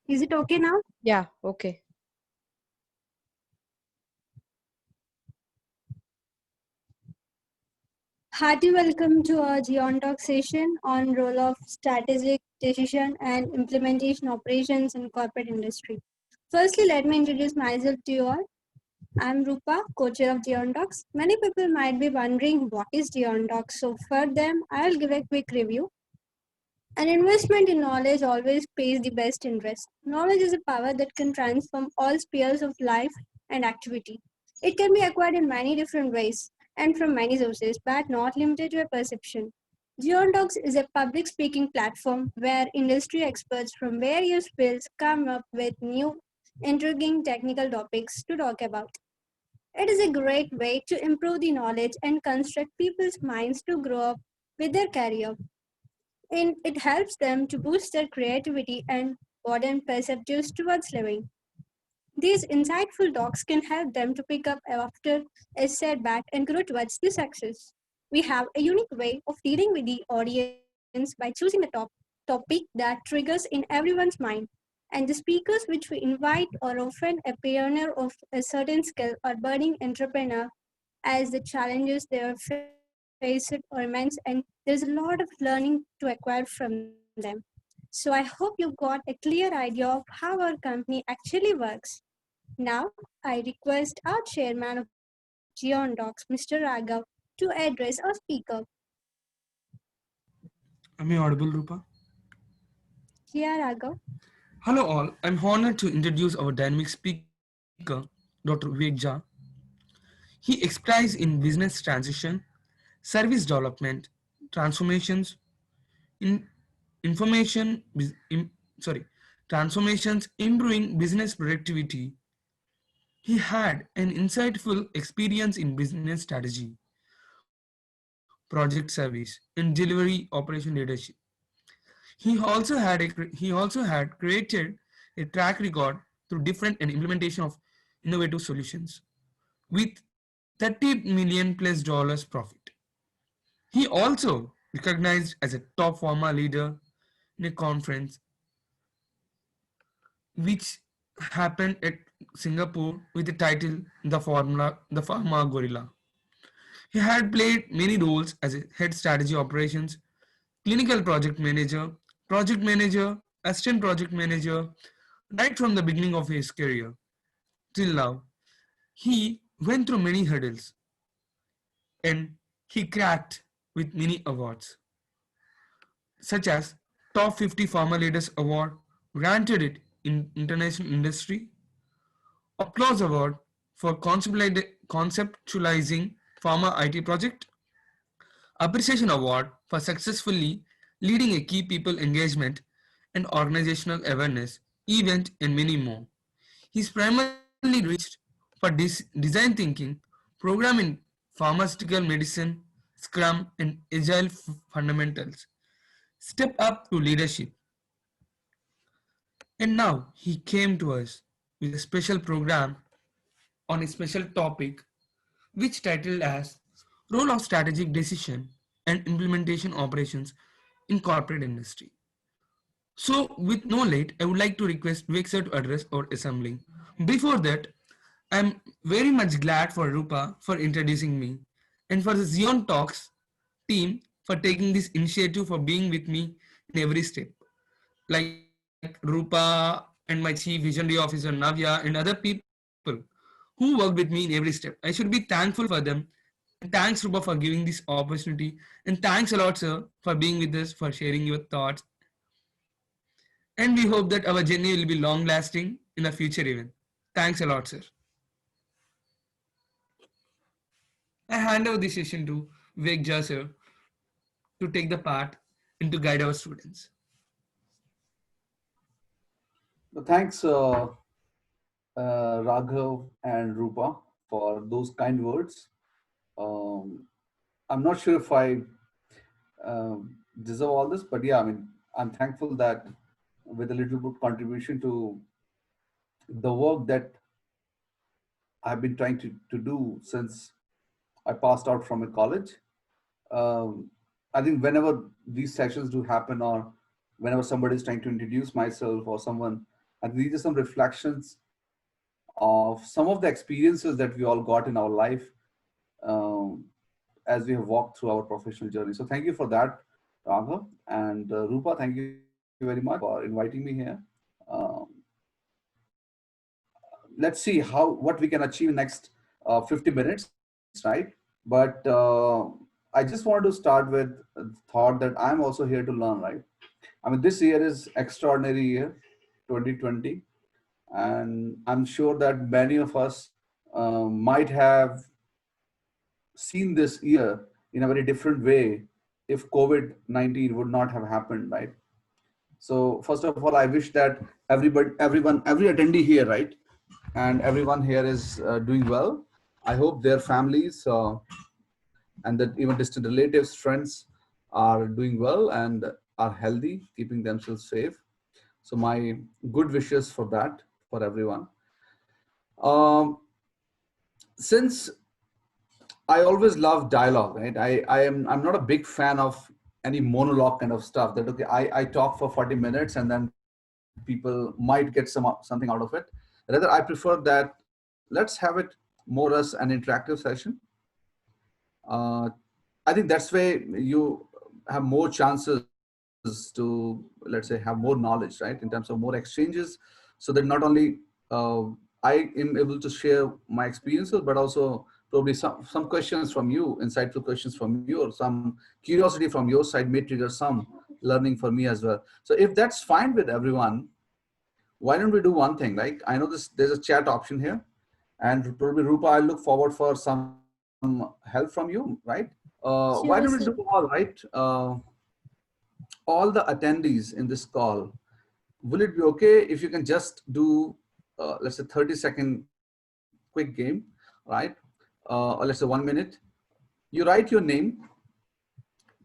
Is it okay now? Yeah, okay. Hearty welcome to our Geon Talk session on role of strategic decision and implementation operations in corporate industry. Firstly, let me introduce myself to you all. I'm Rupa, co-chair of Geon Talks. Many people might be wondering what is Geon Talks. So for them, I'll give a quick review. An investment in knowledge always pays the best interest. Knowledge is a power that can transform all spheres of life and activity. It can be acquired in many different ways and from many sources, but not limited to a perception. Geondocs is a public speaking platform where industry experts from various fields come up with new, intriguing technical topics to talk about. It is a great way to improve the knowledge and construct people's minds to grow up with their career, and it helps them to boost their creativity and broaden perceptives towards living. These insightful talks can help them to pick up after a setback and grow towards the success. We have a unique way of dealing with the audience by choosing a topic that triggers in everyone's mind. And the speakers which we invite are often a pioneer of a certain skill or budding entrepreneur, as the challenges they are faced are immense, and there's a lot of learning to acquire from them. So I hope you got a clear idea of how our company actually works. Now I request our chairman of Geon Docs, Mr. Raghav, to address our speaker. Am I audible, Rupa? Yeah, Raghav. Hello, all. I'm honored to introduce our dynamic speaker, Dr. Vivek Jha. He experts in business transition, service development, transformations, in information, sorry, transformations, improving business productivity. He had an insightful experience in business strategy, project service, and delivery operation leadership. He also had created a track record through different and implementation of innovative solutions with 30 million plus dollars profit. He also recognized as a top pharma leader in a conference which happened at Singapore with the title The Pharma Gorilla. He had played many roles as a head strategy operations, clinical project manager, assistant project manager, right from the beginning of his career till now. He went through many hurdles and he cracked with many awards, such as Top 50 Pharma Leaders Award, granted it in international industry, Applause Award for conceptualizing Pharma IT project, Appreciation Award for successfully leading a key people engagement and organizational awareness event, and many more. He is primarily reached for design thinking, program in pharmaceutical medicine, Scrum, and Agile fundamentals. Step up to leadership. And now he came to us with a special program on a special topic which titled as Role of Strategic Decision and Implementation Operations in Corporate Industry. So, with no late, I would like to request Vivek sir to address our assembly. Before that, I am very much glad for Rupa for introducing me and for the Xeon Talks team for taking this initiative for being with me in every step. Like Rupa and my chief visionary officer Navya and other people who worked with me in every step. I should be thankful for them. And thanks Rupa for giving this opportunity. And thanks a lot sir for being with us, for sharing your thoughts. And we hope that our journey will be long lasting in the future even. Thanks a lot sir. I hand over this session to Vivek Jha sir to take the part and to guide our students. Thanks, Raghav and Rupa, for those kind words. Um, I'm not sure if I deserve all this, but yeah, I mean, I'm thankful that with a little bit contribution to the work that I've been trying to do since I passed out from a college. Um, I think whenever these sessions do happen, or whenever somebody is trying to introduce myself or someone, And these are some reflections of some of the experiences that we all got in our life um, as we have walked through our professional journey. So thank you for that, Raghav. And Rupa, thank you very much for inviting me here. Um, let's see what we can achieve next 50 minutes, right? But I just want to start with the thought that I'm also here to learn, right? I mean, this year is extraordinary year, 2020, and I'm sure that many of us might have seen this year in a very different way if COVID-19 would not have happened, right? So first of all, I wish that every attendee here, right, and everyone here is doing well. I hope their families and that even distant relatives, friends are doing well and are healthy, keeping themselves safe. So my good wishes for that for everyone. Um, since I always love dialogue, right? I'm not a big fan of any monologue kind of stuff. That okay, I talk for 40 minutes and then people might get something out of it. Rather, I prefer that let's have it more as an interactive session. Uh, I think that's way you have more chances to, let's say, have more knowledge, right? In terms of more exchanges, so that not only I am able to share my experiences, but also probably some questions from you, insightful questions from you, or some curiosity from your side may trigger some learning for me as well. So if that's fine with everyone, why don't we do one thing? Like I know there's a chat option here, and probably Rupa, I look forward for some help from you, right? Why don't we do Sure, all sir. right? All the attendees in this call, will it be okay if you can just do, let's say 30-second quick game, right? Or let's say 1 minute. You write your name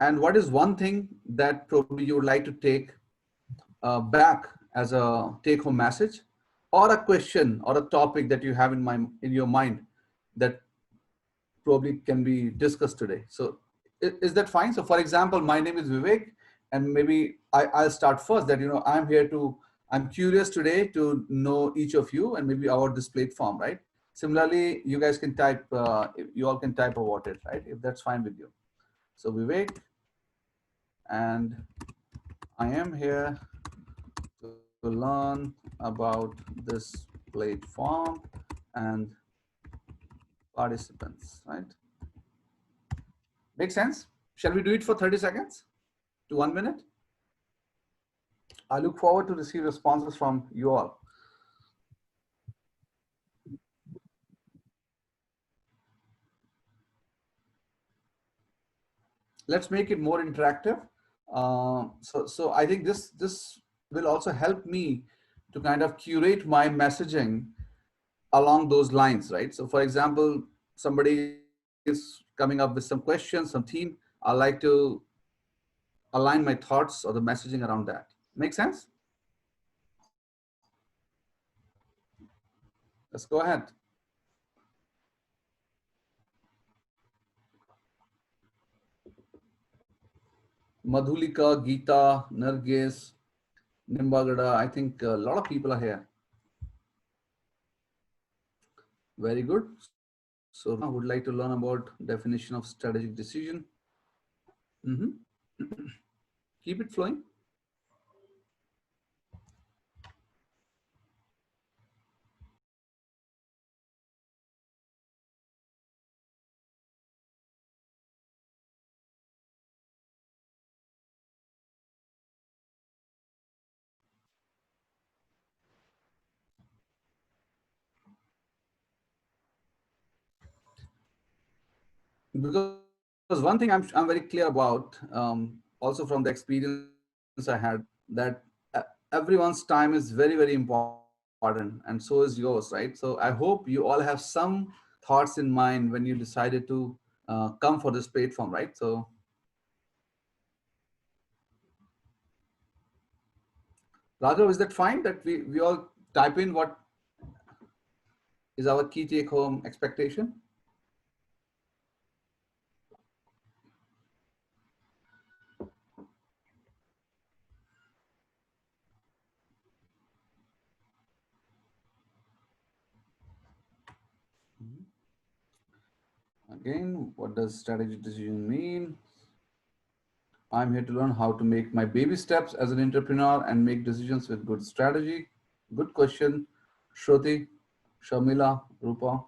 and what is one thing that probably you would like to take back as a take-home message, or a question or a topic that you have in your mind that probably can be discussed today. So is that fine? So for example, my name is Vivek, and maybe I'll start first that, I'm curious today to know each of you and maybe our this platform, right? Similarly, you guys can type, you all can type about it, right? If that's fine with you. So Vivek, and I am here to learn about this platform and participants, right? Make sense? Shall we do it for 30 seconds to 1 minute? I look forward to receive responses from you all. Let's make it more interactive. So I think this will also help me to kind of curate my messaging along those lines, right? So for example, somebody is coming up with some questions, some theme. I like to align my thoughts or the messaging around that. Make sense? Let's go ahead. Madhulika, Geeta, Nargis, Nimbagada. I think a lot of people are here. Very good. So Rupana would like to learn about definition of strategic decision. Mhm. Keep it flowing. Because one thing I'm very clear about, also from the experience I had, that everyone's time is very, very important, and so is yours, right? So I hope you all have some thoughts in mind when you decided to come for this platform, right? So Raghav, is that fine that we all type in what is our key take home expectation? Again, what does strategic decision mean? I'm here to learn how to make my baby steps as an entrepreneur and make decisions with good strategy. Good question, Shruti, Shamila, Rupa.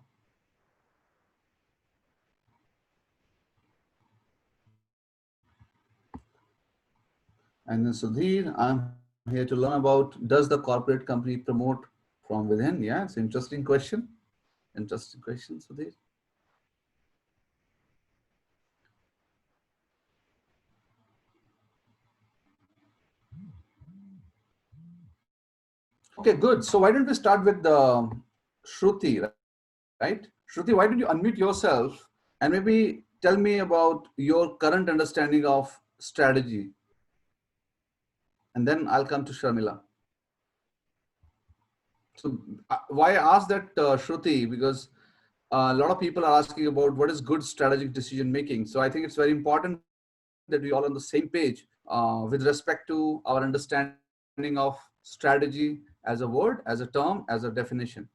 And then Sudhir, I'm here to learn about, does the corporate company promote from within? Yeah, it's an interesting question. Interesting question, Sudhir. Okay, good. So why don't we start with Shruti, right? Shruti, why don't you unmute yourself and maybe tell me about your current understanding of strategy, and then I'll come to Sharmila. So why I asked that, Shruti, because a lot of people are asking about what is good strategic decision making. So I think it's very important that we all on the same page with respect to our understanding of strategy as a word, as a term, as a definition.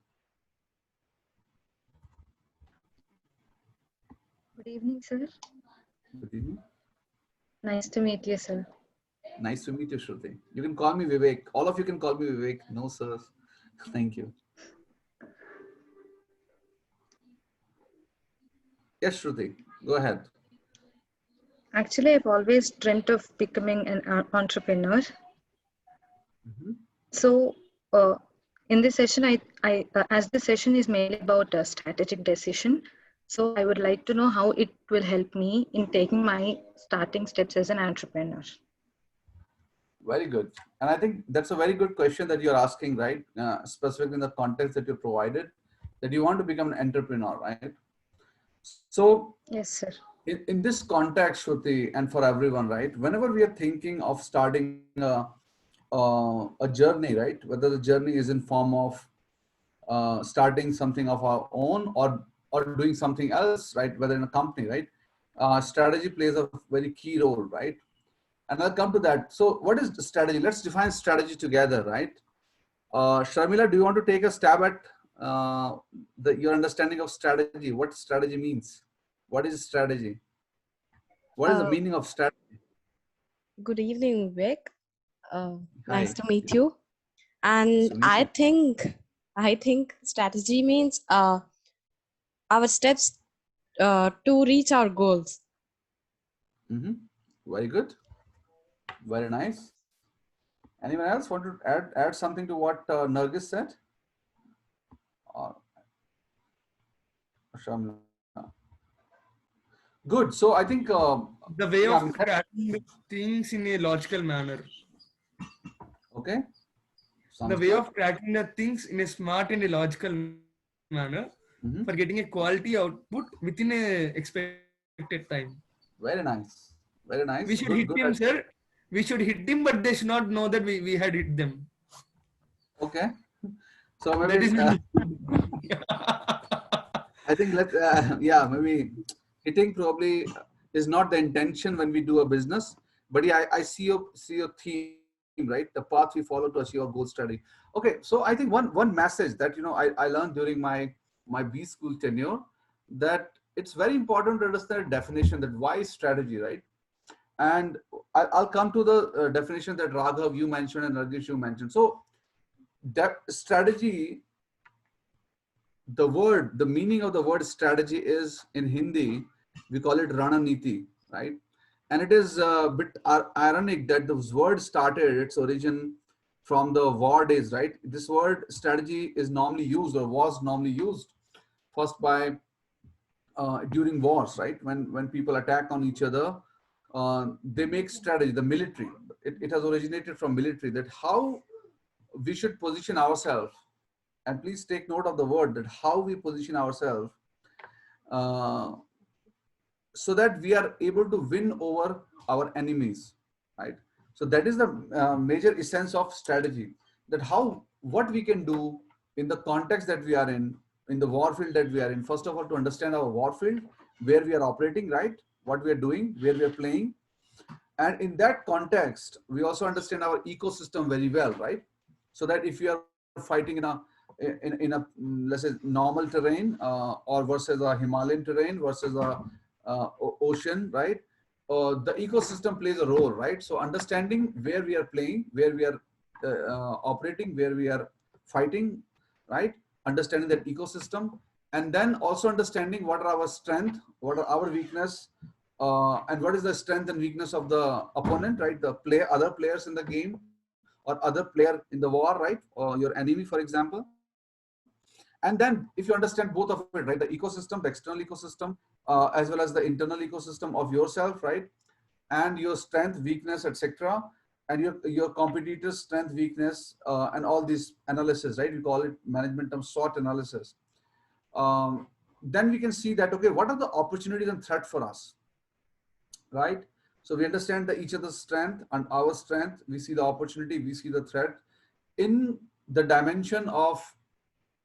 Good evening, sir. Good evening. Nice to meet you, sir. Nice to meet you, Shruti. You can call me Vivek. All of you can call me Vivek. No, sir. Thank you. Yes, Shruti, go ahead. Actually, I've always dreamt of becoming an entrepreneur. Mhm. So, in this session, as the session is mainly about a strategic decision, so I would like to know how it will help me in taking my starting steps as an entrepreneur. Very good. And I think that's a very good question that you're asking, right? Specifically in the context that you provided, that you want to become an entrepreneur, right? So Yes, sir. in this context, Shruti, and for everyone, right? Whenever we are thinking of starting a journey, right? Whether the journey is in form of starting something of our own or doing something else, right? Whether in a company, right? Strategy plays a very key role, right? And I'll come to that. So what is the strategy? Let's define strategy together, right? Sharmila, do you want to take a stab at your understanding of strategy? What strategy means? What is strategy? What is the Uh, meaning of strategy? Good evening, Vic. Nice Hi, to meet you. nice And to meet you. I think strategy means our steps to reach our goals. Mm-hmm. Very good. Very nice. Anyone else want to add something to what Nargis said? Or Shamla? Good. So I think, The way yeah, I of mean, cracking the things in a logical manner. okay, The sounds way good. of cracking the things in a smart and a logical manner Mm-hmm. for getting a quality output within a expected time. Very nice. Very We nice. should Good, hit good. him, sir. We should hit him, but they should not know that we had hit them. Okay. So That maybe is my I think yeah, maybe hitting probably is not the intention when we do a business, but yeah, I see your theme, right? The path we follow to achieve our goal strategy. Okay, so I think one message that I learned during my B school tenure, that it's very important to understand the definition, that why strategy, right? And I'll come to the definition that Raghav you mentioned and Rajesh you mentioned. So that strategy, the meaning of the word strategy is, in Hindi, we call it Rananiti, right? And it is a bit ironic that this word started its origin from the war days, right? This word strategy is normally used, or was normally used first by during wars, right? When people attack on each other, they make strategy. The military, it has originated from military, that how we should position ourselves. And please take note of the word, that how we position ourselves, uh, so that we are able to win over our enemies, right? So that is the major essence of strategy, that how, what we can do in the context that we are in the war field that we are in. First of all, to understand our war field, where we are operating, right? What we are doing, where we are playing. And in that context, we also understand our ecosystem very well, right? So that if we are fighting in a in a let's say normal terrain or versus a Himalayan terrain versus a ocean, right? The ecosystem plays a role, right? So understanding where we are playing, where we are operating, where we are fighting, right? Understanding that ecosystem, and then also understanding what are our strength, what are our weakness, and what is the strength and weakness of the opponent, right? The other players in the game, or other player in the war, right? Or your enemy, for example. And then if you understand both of it, right? The ecosystem, the external ecosystem, as well as the internal ecosystem of yourself, right? And your strength, weakness, etc. And your competitor's strength, weakness, and all these analysis, right? We call it management term SWOT analysis. Then we can see that, okay, what are the opportunities and threat for us, right? So we understand each other's strength and our strength. We see the opportunity, we see the threat in the dimension of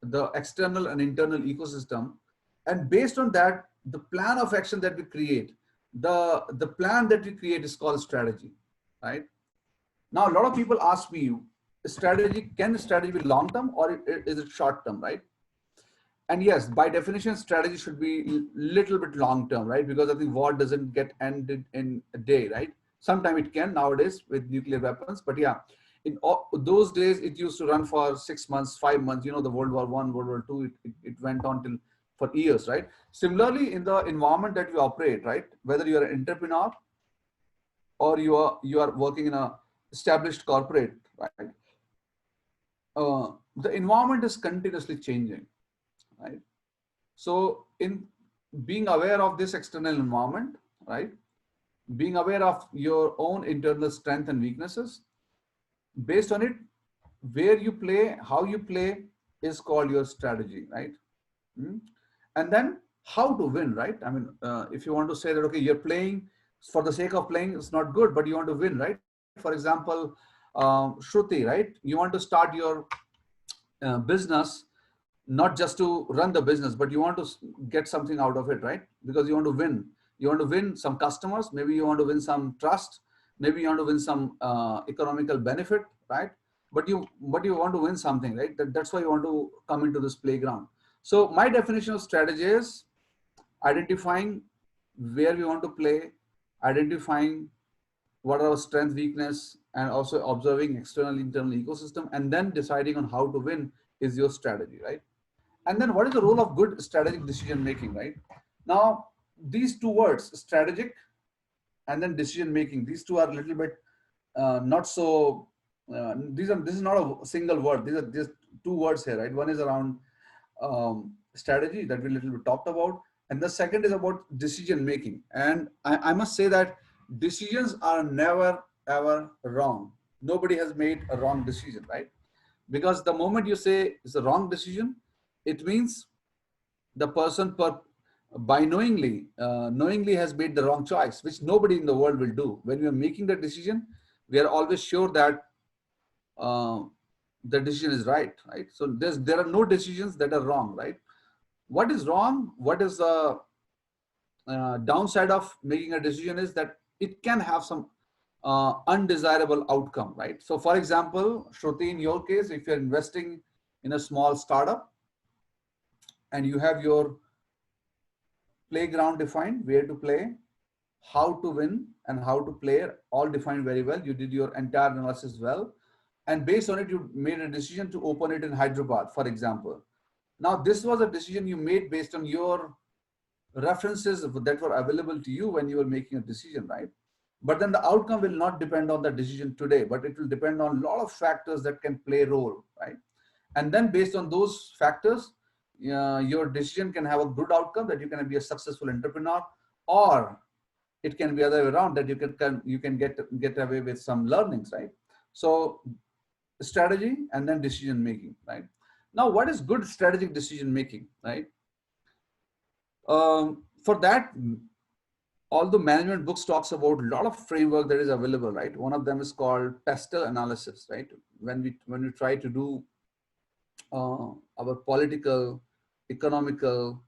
the external and internal ecosystem. And based on that, the plan of action that we create, the plan that we create is called strategy, right? Now, a lot of people ask me, can strategy be long-term or is it short-term, right? And yes, by definition, strategy should be little bit long-term, right? Because I think war doesn't get ended in a day, right? Sometime it can nowadays with nuclear weapons, but yeah, in those days, it used to run for 6 months, 5 months, you know, the World War I, World War II, it went on till for years, right? Similarly, in the environment that we operate, right? Whether you are an entrepreneur or you are working in a established corporate, right? The environment is continuously changing, right? So in being aware of this external environment, right? Being aware of your own internal strength and weaknesses, based on it, where you play, how you play is called your strategy, right? And then how to win, right? I mean, if you want to say that, okay, you're playing for the sake of playing, it's not good, but you want to win, right? For example, Shruti, right? You want to start your business, not just to run the business, but you want to get something out of it, right? Because you want to win. You want to win some customers. Maybe you want to win some trust. Maybe you want to win some economical benefit, right? But you want to win something, right? That's why you want to come into this playground. So my definition of strategy is identifying where we want to play, identifying what are our strength, weakness, and also observing external, internal ecosystem, and then deciding on how to win is your strategy, right? And then what is the role of good strategic decision making, right? Now, these two words, strategic and then decision making, these two are a little bit not so, this is not a single word. These are just two words here, right? One is around strategy that we a little bit talked about. And the second is about decision making. And I must say that decisions are never, ever wrong. Nobody has made a wrong decision, right? Because the moment you say it's a wrong decision, it means the person by knowingly has made the wrong choice, which nobody in the world will do. When we are making the decision, we are always sure that the decision is right? So there are no decisions that are wrong, right? What is wrong? What is the downside of making a decision is that it can have some undesirable outcome, right? So for example, Shruti, in your case, if you're investing in a small startup and you have your playground defined, where to play, how to win, and how to play, all defined very well. You did your entire analysis well. And based on it, you made a decision to open it in Hyderabad, for example. Now, this was a decision you made based on your references that were available to you when you were making a decision, right? But then the outcome will not depend on the decision today, but it will depend on a lot of factors that can play a role, right? And then based on those factors, your decision can have a good outcome, that you can be a successful entrepreneur, or it can be other way around, that you can get away with some learnings, right? So strategy and then decision making, right? Now, what is good strategic decision making, right? For that, although management books talks about a lot of framework that is available, right? One of them is called PESTEL analysis, right? When we try to do our political, economical,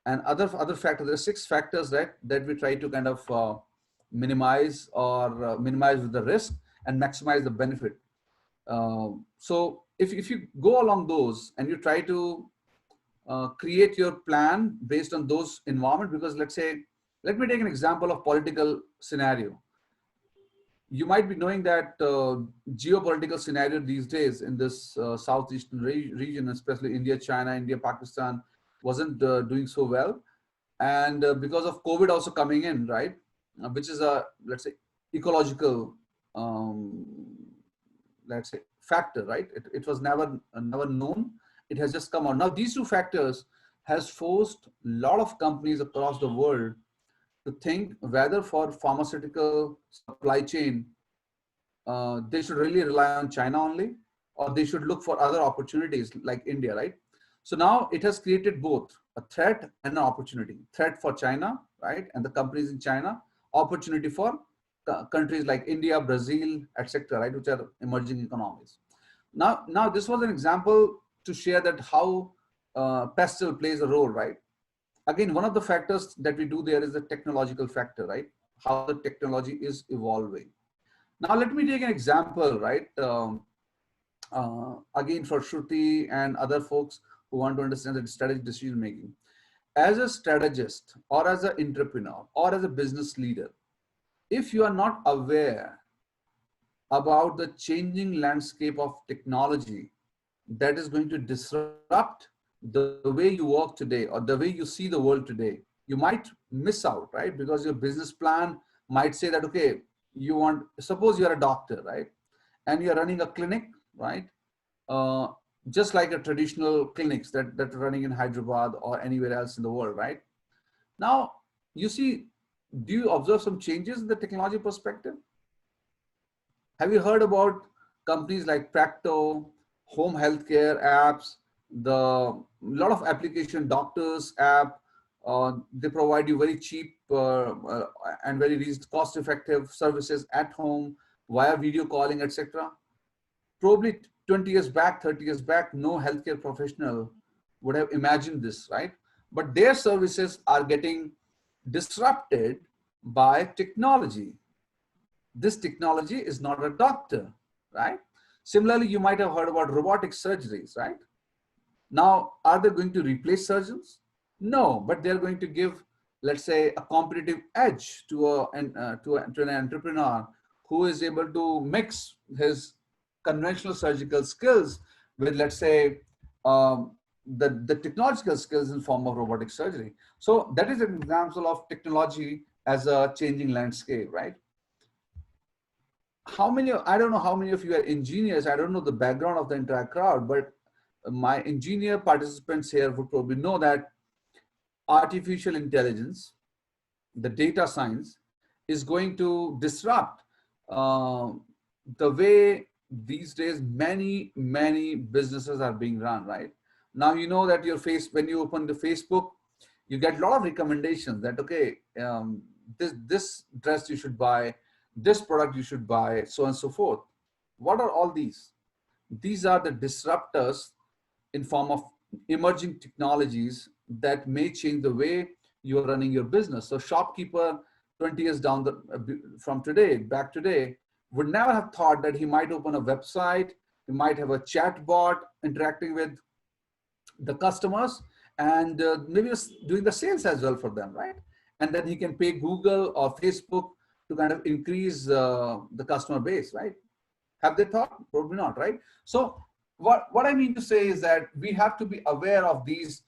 and other factors, there are 6 factors that we try to kind of minimize with the risk and maximize the benefit. So if you go along those and you try to create your plan based on those environment, because let's say, let me take an example of political scenario. You might be knowing that geopolitical scenario these days in this southeastern region, especially India, China, India, Pakistan, wasn't doing so well. And because of COVID also coming in, right, which is a, let's say, ecological, let's say, factor, right? It was never known. It has just come out. Now, these two factors has forced a lot of companies across the world to think whether for pharmaceutical supply chain, they should really rely on China only, or they should look for other opportunities like India, right? So now it has created both a threat and an opportunity. Threat for China, right? And the companies in China, opportunity for countries like India, Brazil, etc., right? Which are emerging economies. Now this was an example to share that how Pestle plays a role, right? Again, one of the factors that we do there is the technological factor, right? How the technology is evolving. Now, let me take an example, right? Again, for Shruti and other folks who want to understand the strategic decision making. As a strategist or as an entrepreneur or as a business leader, if you are not aware about the changing landscape of technology that is going to disrupt the way you work today or the way you see the world today, you might miss out, right? Because your business plan might say that, okay, you want, suppose you're a doctor, right? And you're running a clinic, right? Just like a traditional clinics that are running in Hyderabad or anywhere else in the world, right? Now, you see, do you observe some changes in the technology perspective? Have you heard about companies like Practo, home healthcare apps, the lot of application doctors app? They provide you very cheap and very cost-effective services at home via video calling, etc. Probably 20 years back, 30 years back, no healthcare professional would have imagined this, right? But their services are getting disrupted by technology. This technology is not a doctor, right? Similarly, you might have heard about robotic surgeries, right? Now, are they going to replace surgeons? No, but they're going to give, let's say, a competitive edge to an entrepreneur who is able to mix his conventional surgical skills with, let's say, the technological skills in form of robotic surgery. So that is an example of technology as a changing landscape, right? I don't know how many of you are engineers. I don't know the background of the entire crowd, but my engineer participants here would probably know that artificial intelligence, the data science, is going to disrupt the way these days many businesses are being run, right? Now, you know that when you open the Facebook, you get a lot of recommendations that, okay, this dress you should buy, this product you should buy, so on and so forth. What are all these? These are the disruptors in form of emerging technologies that may change the way you are running your business. So shopkeeper 20 years from today, back today, would never have thought that he might open a website, he might have a chat bot interacting with the customers and maybe doing the sales as well for them, right? And then he can pay Google or Facebook to kind of increase the customer base, right? Have they thought? Probably not, right? So what I mean to say is that we have to be aware of these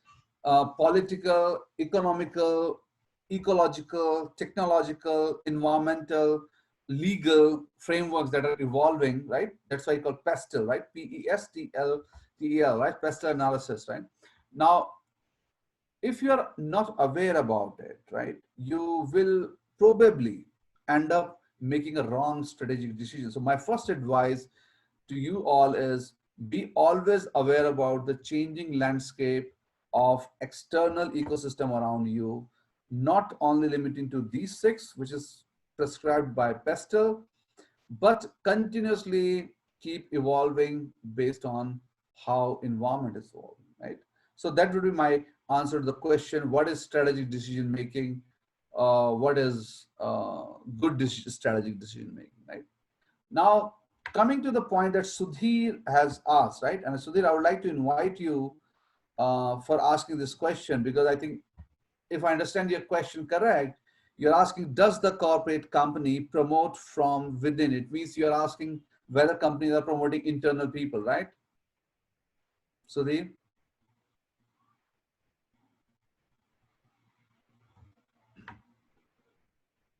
political, economical, ecological, technological, environmental, legal frameworks that are evolving, right? That's why I call PESTEL, right? PESTLTEL, right? PESTEL analysis, right? Now, if you're not aware about it, right, you will probably end up making a wrong strategic decision. So my first advice to you all is be always aware about the changing landscape of external ecosystem around you, not only limiting to these 6, which is prescribed by PESTEL, but continuously keep evolving based on how environment is evolving, right? So that would be my answer to the question, what is strategic decision making? What is good strategic decision making, right? Now, coming to the point that Sudhir has asked, right? And Sudhir, I would like to invite you for asking this question, because I think if I understand your question correct, you're asking, does the corporate company promote from within? It means you're asking whether companies are promoting internal people, right? Sudhir?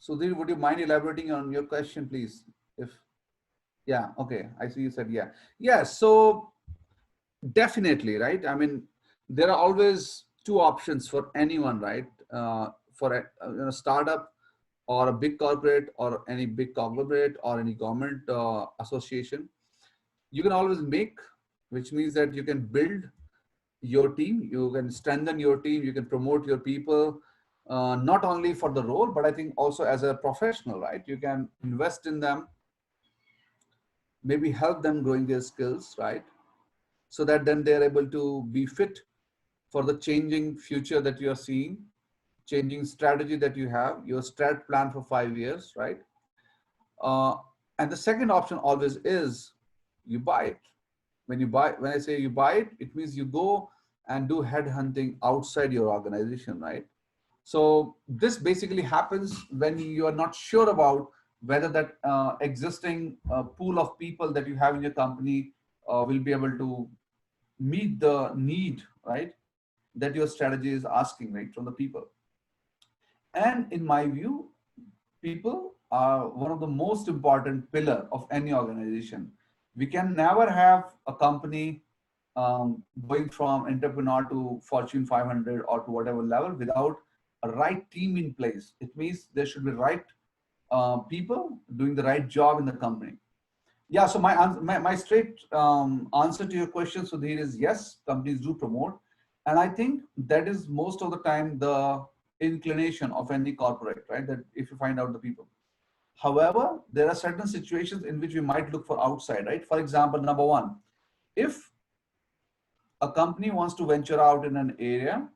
Sudhir, would you mind elaborating on your question, please? If yeah, okay, I see you said yeah. Yeah, so definitely, right? I mean, there are always two options for anyone, right? For a startup or a big corporate or any big conglomerate or any government association. You can always make, which means that you can build your team, you can strengthen your team, you can promote your people, not only for the role, but I think also as a professional, right? You can invest in them, maybe help them growing their skills, right? So that then they're able to be fit for the changing future that you are seeing, changing strategy that you have, your strat plan for 5 years, right? Uh, and the second option always is you buy it. When I say you buy it, it means you go and do headhunting outside your organization, right? So this basically happens when you are not sure about whether that existing pool of people that you have in your company will be able to meet the need, right? That your strategy is asking, right, from the people. And in my view, people are one of the most important pillar of any organization. We can never have a company going from entrepreneur to Fortune 500 or to whatever level without a right team in place. It means there should be right people doing the right job in the company. Yeah, so my straight answer to your question, Sudhir, is yes, companies do promote. And I think that is most of the time the inclination of any corporate, right? That if you find out the people. However, there are certain situations in which we might look for outside, right? For example, number one, if a company wants to venture out in an area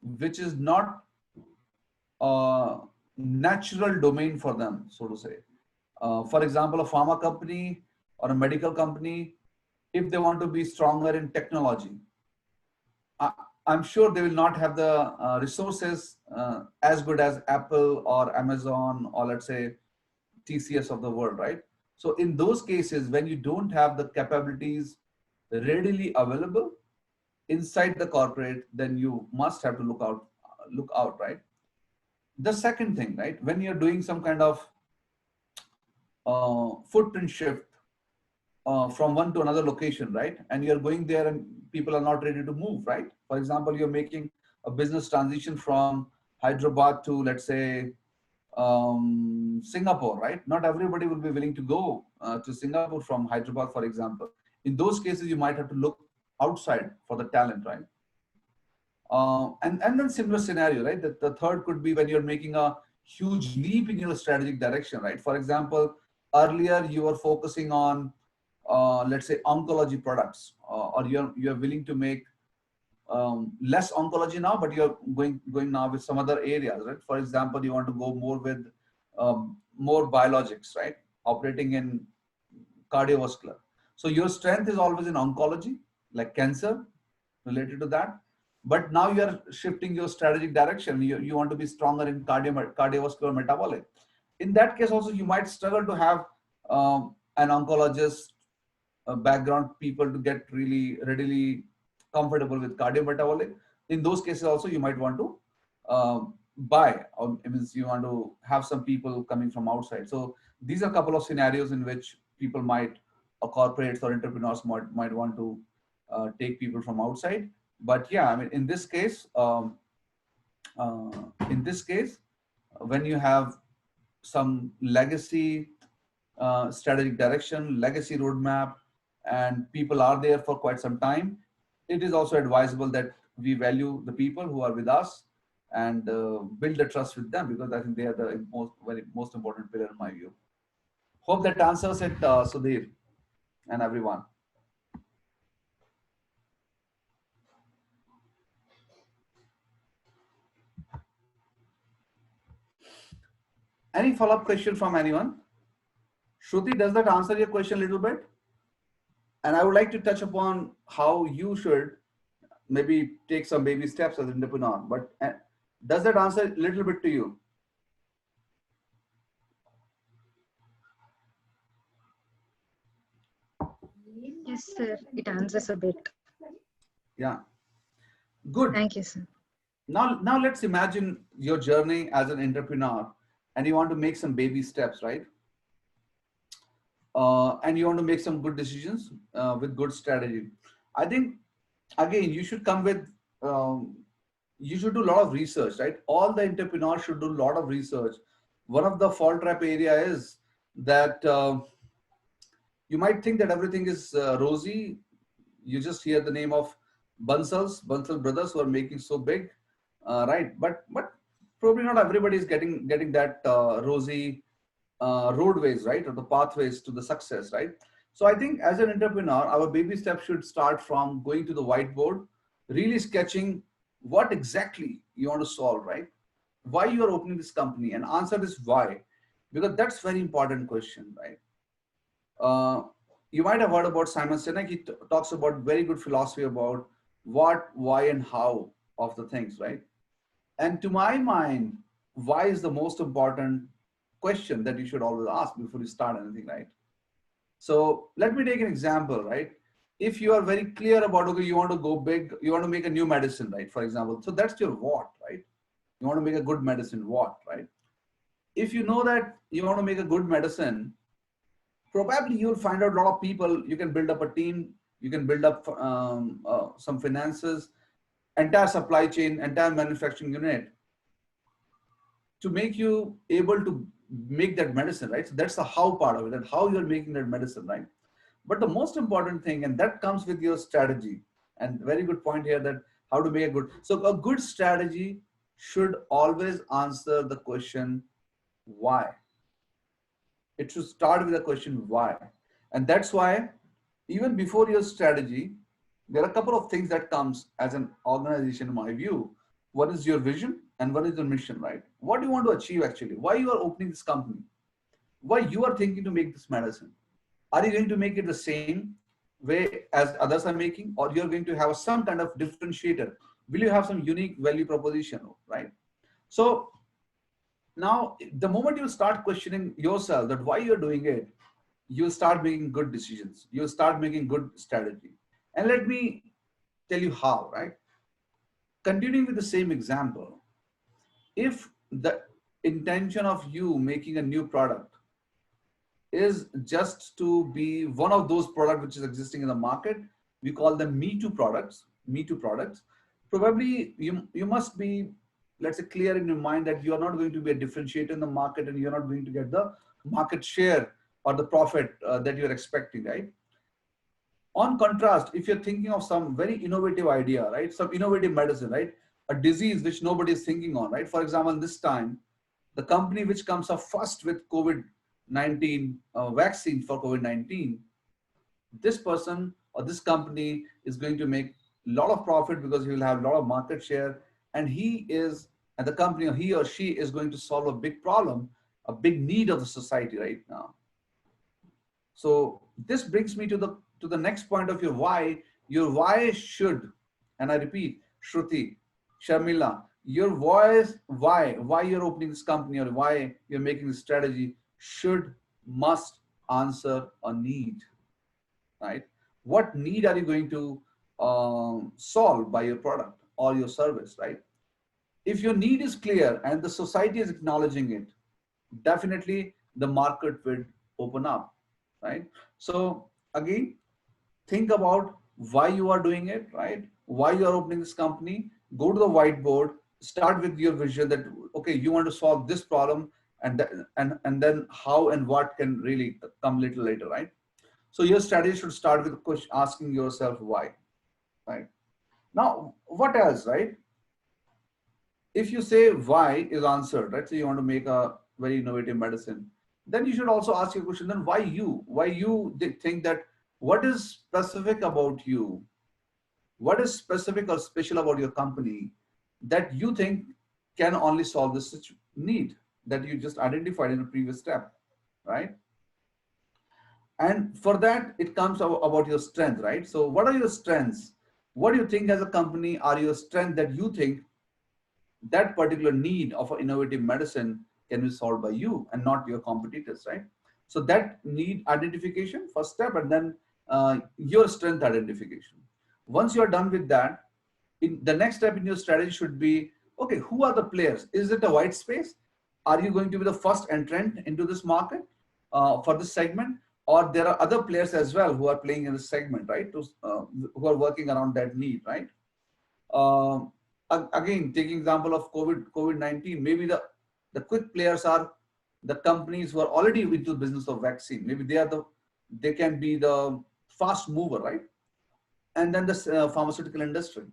which is not a natural domain for them, so to say. For example, a pharma company or a medical company, if they want to be stronger in technology, I, I'm sure they will not have the resources as good as Apple or Amazon or let's say TCS of the world, right? So in those cases, when you don't have the capabilities readily available inside the corporate, then you must have to look out, right? The second thing, right, when you're doing some kind of footprint shift from one to another location, right, and you're going there and people are not ready to move, right? For example, you're making a business transition from Hyderabad to, let's say, Singapore, right? Not everybody will be willing to go to Singapore from Hyderabad, for example. In those cases, you might have to look outside for the talent, right? And then similar scenario, right? The third could be when you're making a huge leap in your strategic direction, right? For example, earlier you were focusing on, let's say, oncology products, or you're willing to make less oncology now, but you're going now with some other areas, right? For example, you want to go more with more biologics, right? Operating in cardiovascular. So your strength is always in oncology, like cancer related to that. But now you're shifting your strategic direction. You want to be stronger in cardiovascular metabolic. In that case also, you might struggle to have an oncologist background people to get really readily comfortable with cardiometabolic. In those cases also, you might want to buy, or it means you want to have some people coming from outside. So these are a couple of scenarios in which people might, or corporates or entrepreneurs might want to take people from outside. But yeah, I mean, in this case, when you have some legacy strategic direction, legacy roadmap, and people are there for quite some time, it is also advisable that we value the people who are with us and build the trust with them, because I think they are the most important pillar in my view. Hope that answers it, Sudhir and everyone. Any follow-up question from anyone? Shruti, does that answer your question a little bit? And I would like to touch upon how you should maybe take some baby steps as an entrepreneur. But does that answer a little bit to you? Yes, sir. It answers a bit. Yeah. Good. Thank you, sir. Now let's imagine your journey as an entrepreneur, and you want to make some baby steps, right? And you want to make some good decisions with good strategy. I think again you should come with you should do a lot of research, right? All the entrepreneurs should do a lot of research. One of the fall trap area is that you might think that everything is rosy. You just hear the name of Bansal brothers who are making so big, right? But probably not everybody is getting that rosy roadways, right? Or the pathways to the success, right? So I think as an entrepreneur, our baby steps should start from going to the whiteboard, really sketching what exactly you want to solve, right? Why you are opening this company, and answer this why, because that's very important question, right? You might have heard about Simon Sinek. He talks about very good philosophy about what, why, and how of the things, right? And to my mind, why is the most important question that you should always ask before you start anything, right? So let me take an example, right? If you are very clear about, okay, you want to go big, you want to make a new medicine, right? For example, so that's your what, right? You want to make a good medicine, what, right? If you know that you want to make a good medicine, probably you'll find out a lot of people, you can build up a team, you can build up some finances, entire supply chain, entire manufacturing unit to make you able to make that medicine, right? So that's the how part of it, and how you're making that medicine, right? But the most important thing, and that comes with your strategy, and very good point here, that how to make a good, so a good strategy should always answer the question, why? It should start with the question, why? And that's why even before your strategy, there are a couple of things that comes as an organization, in my view. What is your vision and what is your mission, right? What do you want to achieve actually? Why you are opening this company? Why you are thinking to make this medicine? Are you going to make it the same way as others are making, or you're going to have some kind of differentiator? Will you have some unique value proposition, right? So now, the moment you start questioning yourself that why you're doing it, you start making good decisions. You start making good strategy. And let me tell you how, right? Continuing with the same example, if the intention of you making a new product is just to be one of those products which is existing in the market, we call them me too products, probably you must be, let's say, clear in your mind that you are not going to be a differentiator in the market, and you're not going to get the market share or the profit that you're expecting, right? On contrast, if you're thinking of some very innovative idea, right? Some innovative medicine, right? A disease which nobody is thinking on, right? For example, this time, the company which comes up first with COVID-19 vaccine for COVID-19, this person or this company is going to make a lot of profit because he will have a lot of market share, and the company, or he or she is going to solve a big problem, a big need of the society right now. So this brings me to the next point of your why. Your why should, and I repeat, Shruti, Sharmila, your voice, why you're opening this company, or why you're making this strategy, must answer a need, right? What need are you going to solve by your product or your service, right? If your need is clear and the society is acknowledging it, definitely the market will open up, right? So again, think about why you are doing it, right? Why you are opening this company. Go to the whiteboard, start with your vision that, okay, you want to solve this problem, and then how and what can really come a little later, right? So your strategy should start with asking yourself why, right? Now, what else, right? If you say why is answered, right? So you want to make a very innovative medicine, then you should also ask your question, then why you think that, what is specific about you? What is specific or special about your company that you think can only solve this need that you just identified in the previous step, right? And for that, it comes about your strength, right? So what are your strengths? What do you think as a company are your strength that you think that particular need of an innovative medicine can be solved by you and not your competitors, right? So that need identification, first step, and then your strength identification. Once you're done with that, in the next step in your strategy should be, okay, who are the players? Is it a white space? Are you going to be the first entrant into this market for this segment? Or there are other players as well who are playing in this segment, right? Who are working around that need, right? Again, taking example of COVID-19, maybe the quick players are the companies who are already into the business of vaccine. Maybe they can be the fast mover, right? And then the pharmaceutical industry.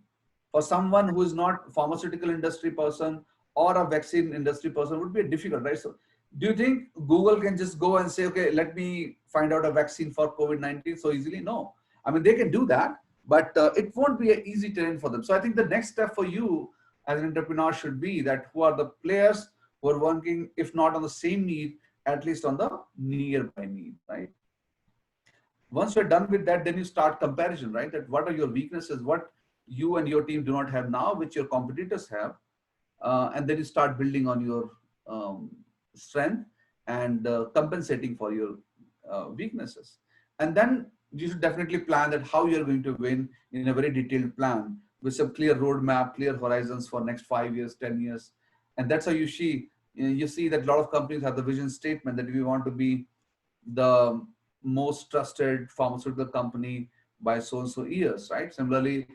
For someone who is not pharmaceutical industry person or a vaccine industry person would be difficult, right? So do you think Google can just go and say, okay, let me find out a vaccine for COVID-19 so easily? No. I mean, they can do that, but it won't be an easy terrain for them. So I think the next step for you as an entrepreneur should be that who are the players who are working, if not on the same need, at least on the nearby need, right? Once you're done with that, then you start comparison, right? That what are your weaknesses, what you and your team do not have now, which your competitors have. And then you start building on your strength and compensating for your weaknesses. And then you should definitely plan that how you're going to win in a very detailed plan with some clear roadmap, clear horizons for next 5 years, 10 years. And that's how you see that a lot of companies have the vision statement that we want to be the most trusted pharmaceutical company by so and so years, right? Similarly,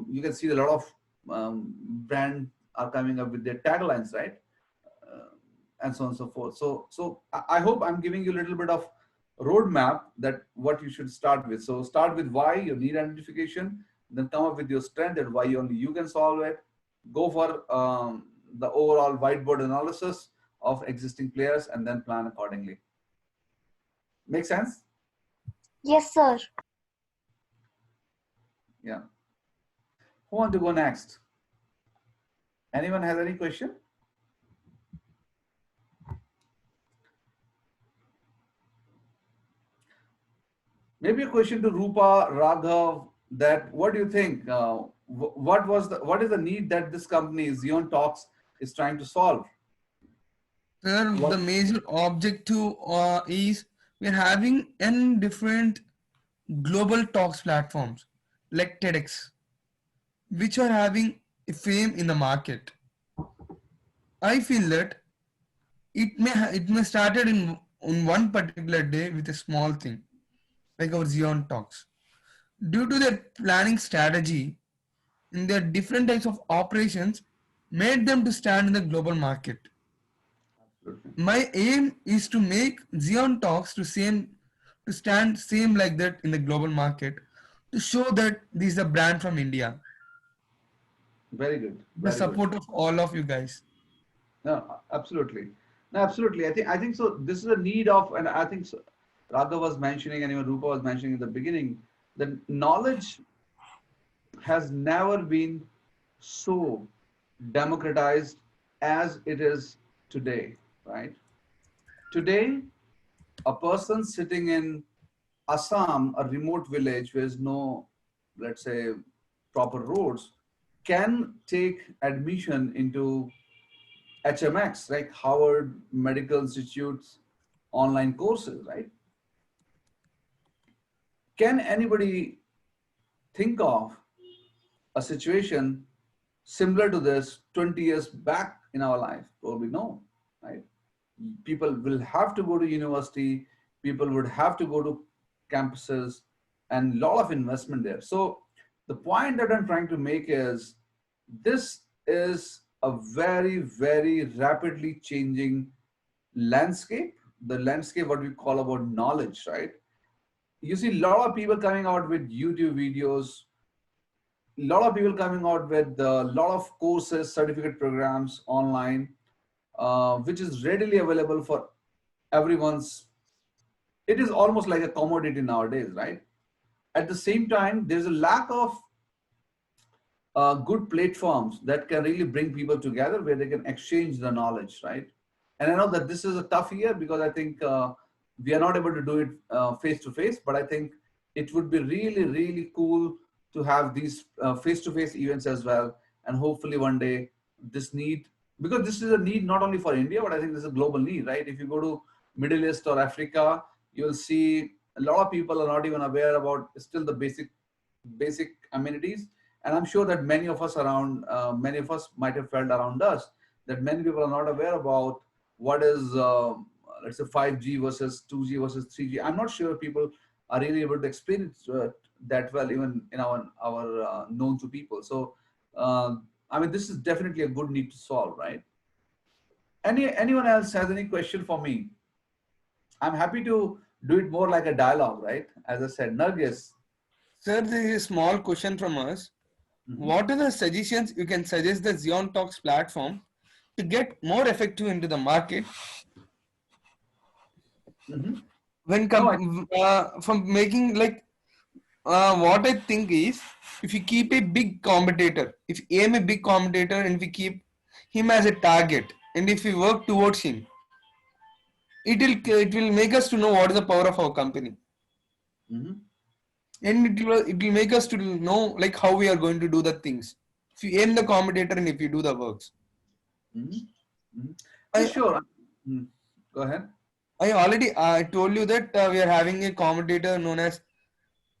you can see a lot of brand are coming up with their taglines, right? And so on and so forth. So I hope I'm giving you a little bit of roadmap that what you should start with. So start with why, your need identification, then come up with your strength and why only you can solve it. Go for the overall whiteboard analysis of existing players and then plan accordingly. Make sense? Yes, sir. Yeah. Who want to go next? Anyone has any question? Maybe a question to Rupa, Raghav, that what do you think? What is the need that this company, Xeon Talks, is trying to solve? Sir, the major objective is we're having n different global talks platforms like TEDx, which are having a fame in the market. I feel that it may started in on one particular day with a small thing, like our Xeon Talks. Due to their planning strategy in their different types of operations, made them to stand in the global market. My aim is to make Xeon Talks to stand same like that in the global market, to show that this is a brand from India. Very good. The support of all of you guys. No, absolutely. No, absolutely. I think so. This is a need of, and I think so, Raghav was mentioning, and even Rupa was mentioning in the beginning, that knowledge has never been so democratized as it is today, right? Today, a person sitting in Assam, a remote village where there's no, let's say, proper roads, can take admission into HMX, like Harvard Medical Institute's online courses, right? Can anybody think of a situation similar to this 20 years back in our life? Probably no, right? People will have to go to university, people would have to go to campuses, and a lot of investment there. So the point that I'm trying to make is this is a very, very rapidly changing landscape, the landscape what we call about knowledge, right? You see a lot of people coming out with YouTube videos, a lot of people coming out with a lot of courses, certificate programs online, which is readily available for everyone's. It is almost like a commodity nowadays, right? At the same time, there's a lack of good platforms that can really bring people together where they can exchange the knowledge, right? And I know that this is a tough year because I think we are not able to do it face to face, but I think it would be really, really cool to have these face to face events as well. And hopefully one day this need, because this is a need not only for India, but I think this is a global need, right? If you go to Middle East or Africa, you'll see a lot of people are not even aware about still the basic amenities. And I'm sure that many of us might have felt around us that many people are not aware about what is, let's say 5G versus 2G versus 3G. I'm not sure people are really able to explain it that well, even in our known to people. So, I mean, this is definitely a good need to solve, right? Anyone else has any question for me? I'm happy to do it more like a dialogue, right? As I said, Nargis. Sir, there is a small question from us. What are the suggestions you can suggest the Xeon Talks platform to get more effective into the market when from making like what I think is, if you keep a big competitor, if you aim a big competitor and we keep him as a target, and if we work towards him, it will make us to know what is the power of our company, and it will make us to know like how we are going to do the things. If you aim the competitor and if you do the works. Sure. Go ahead. I told you that we are having a competitor known as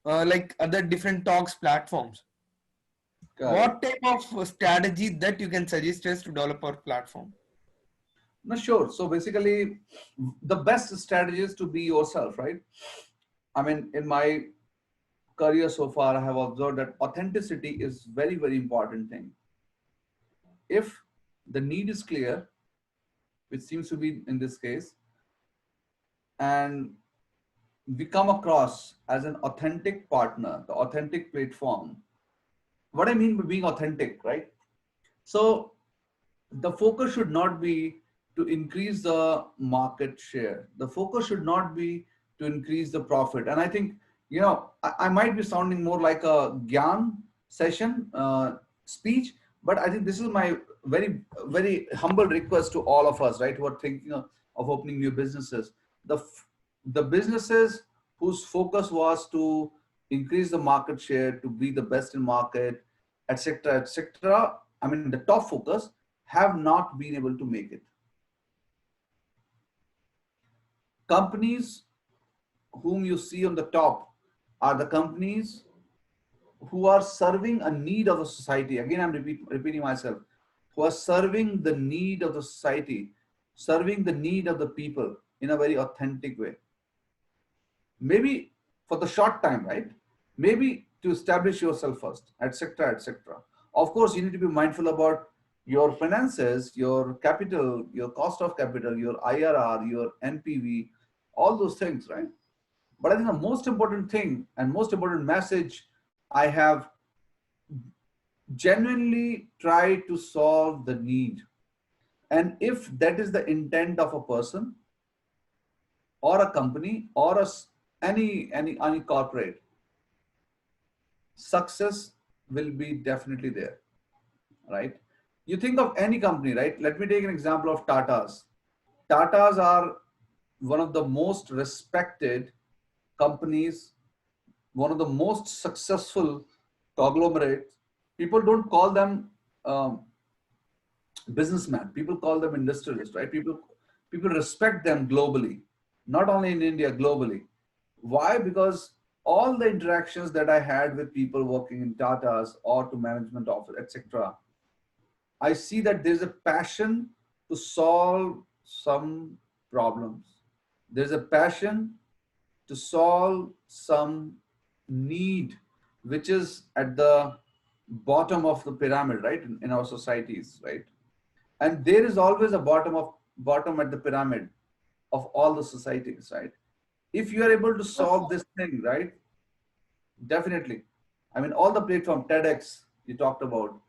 like other different talks platforms. What type of strategy that you can suggest us to develop our platform? No, sure. So basically, the best strategy is to be yourself, right? I mean, in my career so far, I have observed that authenticity is very, very important thing. If the need is clear, which seems to be in this case, and we come across as an authentic partner, the authentic platform. What I mean by being authentic, right? So the focus should not be to increase the market share. The focus should not be to increase the profit. And I think, you know, I might be sounding more like a Gyan session speech, but I think this is my very, very humble request to all of us, right, who are thinking of opening new businesses. The businesses whose focus was to increase the market share, to be the best in market, etc., etc. I mean, the top focus have not been able to make it. Companies whom you see on the top are the companies who are serving a need of the society. Again, I'm repeating myself, who are serving the need of the society, serving the need of the people in a very authentic way. Maybe for the short time, right? Maybe to establish yourself first, etc., etc. Of course, you need to be mindful about your finances, your capital, your cost of capital, your IRR, your NPV, all those things, right? But I think the most important thing and most important message, I have genuinely tried to solve the need. And if that is the intent of a person or a company or any corporate, success will be definitely there, right? You think of any company, right? Let me take an example of Tatas. Tatas are one of the most respected companies, one of the most successful conglomerates. People don't call them businessmen. People call them industrialists, right? People respect them globally, not only in India, globally. Why? Because all the interactions that I had with people working in Tata's or to management office, etc., I see that there's a passion to solve some problems. There's a passion to solve some need, which is at the bottom of the pyramid, right? In our societies, right? And there is always a bottom at the pyramid of all the societies, right? If you are able to solve this thing, right? Definitely. I mean, all the platform, TEDx you talked about,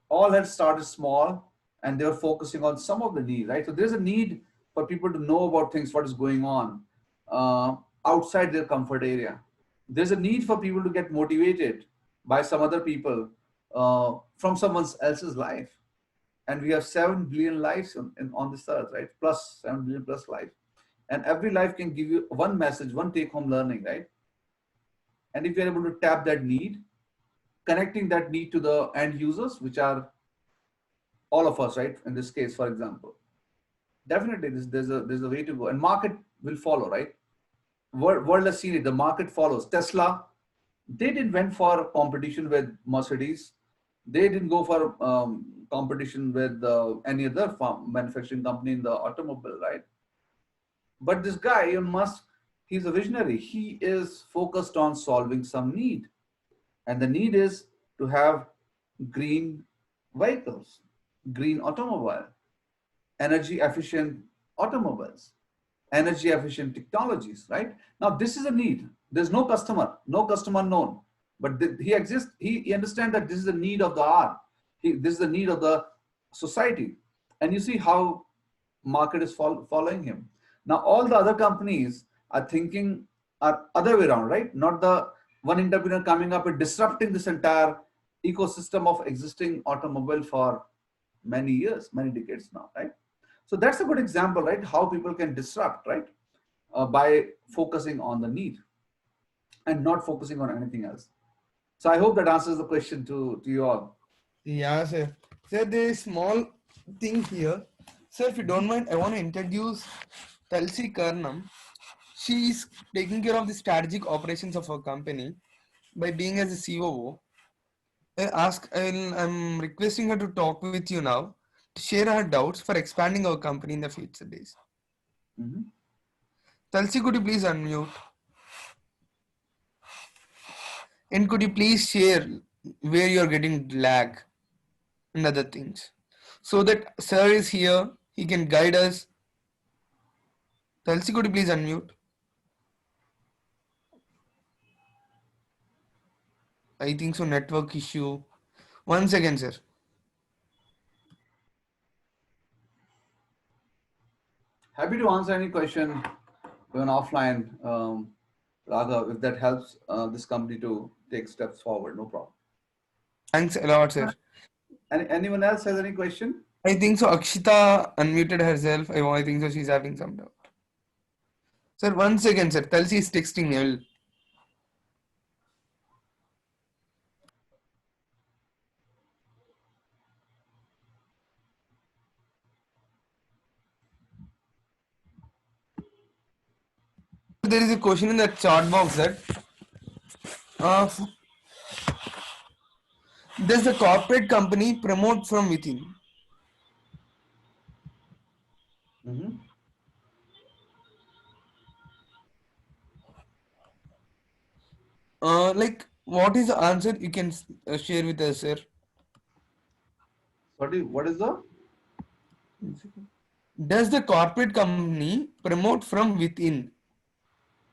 all had started small and they were focusing on some of the need, right? So there's a need for people to know about things, what is going on outside their comfort area. There's a need for people to get motivated by some other people from someone else's life. And we have 7 billion lives on this earth, right? Plus 7 billion plus life. And every life can give you one message, one take home learning, right? And if you're able to tap that need, connecting that need to the end users, which are all of us, right? In this case, for example, definitely there's a way to go, and market will follow, right? World has seen it. The market follows. Tesla, they didn't went for competition with Mercedes. They didn't go for competition with any other manufacturing company in the automobile, right? But this guy, Elon Musk, he's a visionary. He is focused on solving some need. And the need is to have green vehicles, green automobile, energy efficient automobiles, energy efficient technologies, right? Now, this is a need. There's no customer known, but he exists. He understands that this is the need of the hour. This is the need of the society. And you see how market is following him. Now, all the other companies are thinking are other way around, right? Not the one entrepreneur coming up and disrupting this entire ecosystem of existing automobile for many years, many decades now, right? So that's a good example, right? How people can disrupt, right? By focusing on the need and not focusing on anything else. So I hope that answers the question to you all. Yeah, sir. Sir, there is small thing here. Sir, if you don't mind, I want to introduce Tulsi Karnam. She is taking care of the strategic operations of our company by being as a COO. I'm requesting her to talk with you now to share her doubts for expanding our company in the future days. Mm-hmm. Tulsi, could you please unmute? And could you please share where you're getting lag and other things so that sir is here, he can guide us. Tulsi, could you please unmute? I think so, network issue. One second, sir. Happy to answer any question even offline, Raghav, if that helps this company to take steps forward, no problem. Thanks a lot, sir. Anyone else has any question? I think so. Akshita unmuted herself. I think so. She's having some doubt. Sir, one second, sir. Tulsi is texting me. I will. There is a question in the chat box that uh, does the corporate company promote from within? Mm-hmm. Like, what is the answer you can share with us, sir? Sorry, what is the? Does the corporate company promote from within?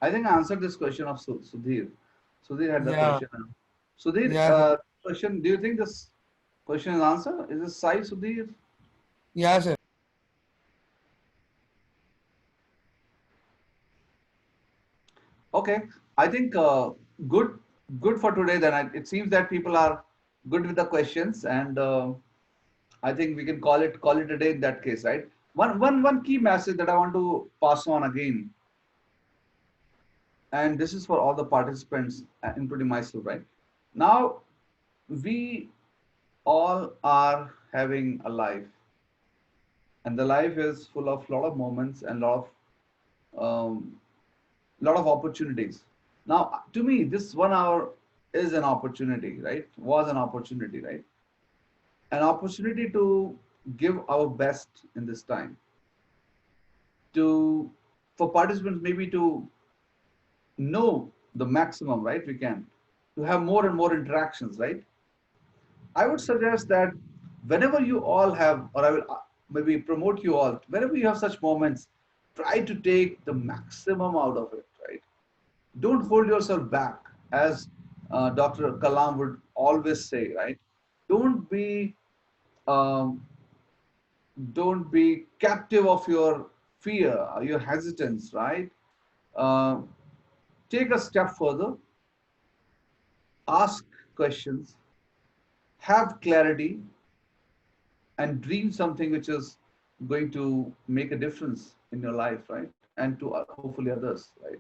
I think I answered this question of Sudhir. Sudhir had the Yeah. question. Sudhir, Yeah. question, do you think this question is answered? Is this Sai Sudhir? Yeah, sir. Okay, I think good for today. Then it seems that people are good with the questions, and I think we can call it a day in that case, right? One key message that I want to pass on again, and this is for all the participants, including myself, right? Now, we all are having a life, and the life is full of lot of moments and lot of opportunities. Now, to me, this 1 hour is an opportunity, right? Was an opportunity, right? An opportunity to give our best in this time. For participants, maybe to know the maximum, right? We can to have more and more interactions, right? I would suggest that whenever you all have, or I will maybe promote you all, whenever you have such moments, try to take the maximum out of it, right? Don't hold yourself back, as Dr. Kalam would always say, right? Don't be um, don't be captive of your fear, your hesitance, right? Uh, Take a step further, ask questions, have clarity, and dream something which is going to make a difference in your life, right? and to hopefully others, right?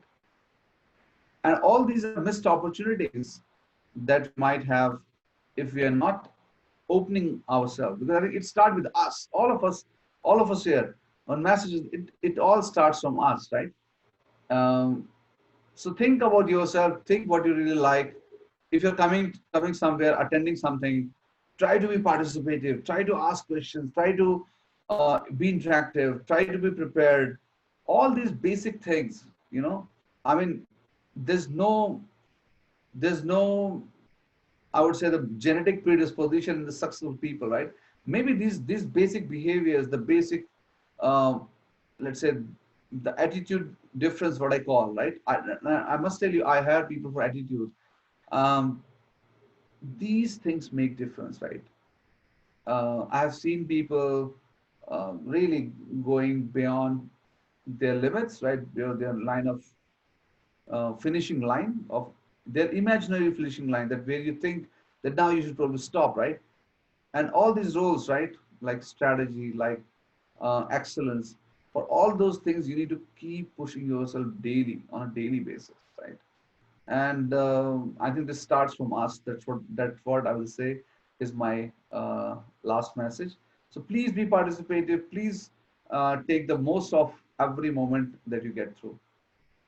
And all these are missed opportunities that we might have if we are not opening ourselves. Because I think it starts with us, all of us here. On messages, it all starts from us, right? Um, so think about yourself, think what you really like. If you're coming somewhere, attending something, try to be participative, try to ask questions, try to be interactive, try to be prepared. All these basic things, you know. I mean, there's no there's no, I would say, the genetic predisposition in the successful people, right? Maybe these basic behaviors, the basic, um, let's say, the attitude difference, what I call, right? I must tell you, I hire people for attitude. Um, these things make difference, right? I have seen people really going beyond their limits, right? Their line of finishing line of their imaginary finishing line, that where you think that now you should probably stop, right? And all these roles, right? Like strategy, like excellence, for all those things, you need to keep pushing yourself daily on a daily basis, right? And I think this starts from us. That's what I will say is my last message. So please be participative. Please take the most of every moment that you get through.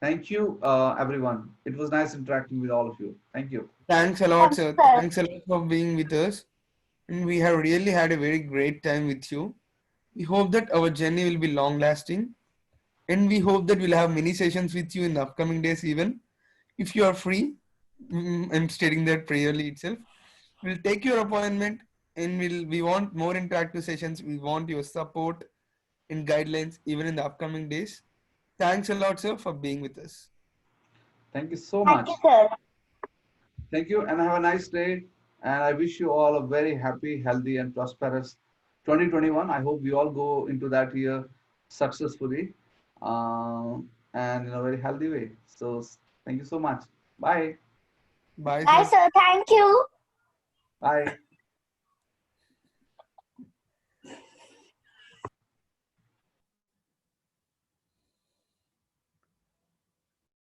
Thank you, everyone. It was nice interacting with all of you. Thank you. Thanks a lot, Thank you, sir. sir. Thanks a lot for being with us. And we have really had a very great time with you. We hope that our journey will be long lasting. And we hope that we'll have many sessions with you in the upcoming days, even. If you are free, I'm stating that prayerly itself. We'll take your appointment and we want more interactive sessions. We want your support and guidelines even in the upcoming days. Thanks a lot, sir, for being with us. Thank you so Thank much. you, sir. Thank you, and have a nice day. And I wish you all a very happy, healthy, and prosperous 2021. I hope we all go into that year successfully and in a very healthy way. So, thank you so much. Bye. Bye, Bye, sir. sir. Thank you. Bye.